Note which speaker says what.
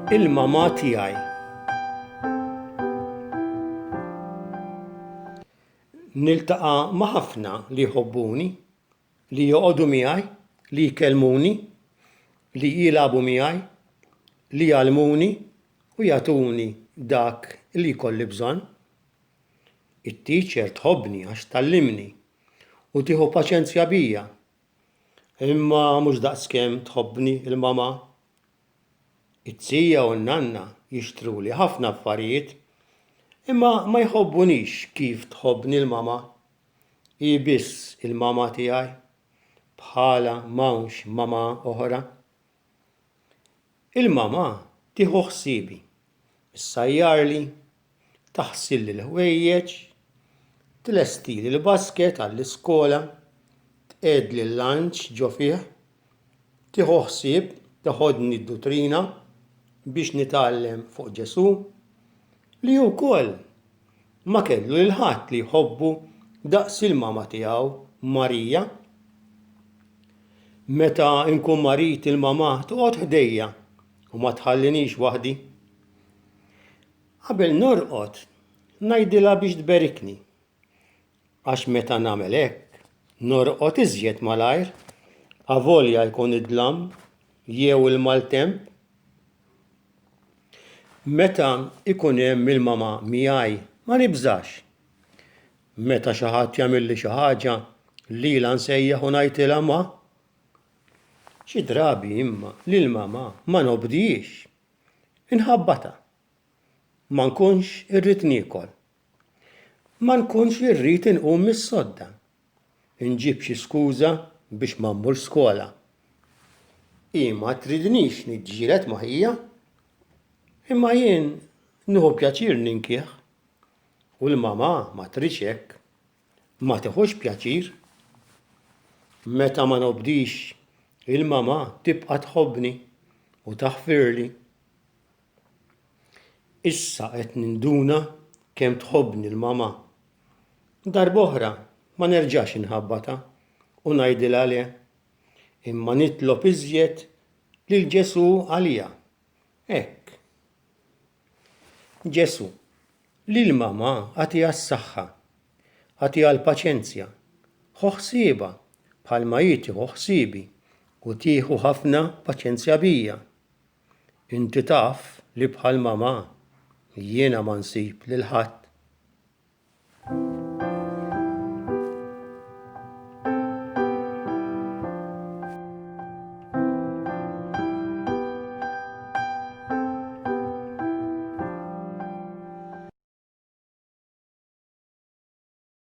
Speaker 1: Il-mama tiegħi. Niltaqa' ma' ħafna li jħobbuni, li joqogħdu miegħi, li jkellmuni, li jilagħbu miegħi, li jgħallmuni u jagħtuni dak li jkolli bżonn. It-teacher tħobbni għax tallimni u tieħu paċenzja bija. Imma mhux daqskemm tħobbni il-mama. It-tija u n-nanna jixtruli ħafna affarijiet, imma ma jħobbunix kif tħobbni l-mama. Hi biss il-mama tiegħi bħala m'hawnx mama oħra. Il-mama tieħu ħsiebi, issajjarli, taħsilli l-ħwejjeġ, tlestili l-basket għall-iskola, tqedli l-lunch ġo fih, tieħu ħsieb taħodni d-dutrina biex nitgħallem fuq Ġesu li wkoll ma kellu lil ħadd li jħobbu daqs il-mama tiegħu Marija. Meta nkun marit il-mama toqgħod ħdejja u ma tħallinix waħdi. Qabel norqod ngħidilha biex tberikni. Għax meta nagħmel hekk norqod iżjed malajr avolja jkun id-dlam jew il-maltemp. Meta ikun hemm il-mama miegħi ma nibżax. Meta xi ħadd jagħmilli xi ħaġa lilha nsejjaħ u ngħidilha ma. Xi drabi imma lill-mama ma nobdix. Inħabbata. Ma nkunx irrid niekol. Ma nkunx irrid inqum mis-sodda. Inġib xi skuża biex ma mmur skola. Hi ma tridnix niġġieled ma' hija. Imma jien nieħu pjaċir ninkieħ u l-mama ma tridx hekk, ma tieħux pjaċir. Meta ma nobdix il-mama tibqa' tħobbni u taħfirli. Issa qed ninduna kemm tħobbni l-mama. Darb'oħra ma nerġax inħabbata u ngħidilha le, imma nitlob iżjed lil Ġesu għaliha. Hekk. Ġesu, lill-mama għatiha s-saħħa, għatiha l-paċenzja, ħu ħsiebha bħalma hi tieħu ħsiebi u tieħu ħafna paċenzja bija. Inti taf li bħal mama jiena ma nsib lil ħadd.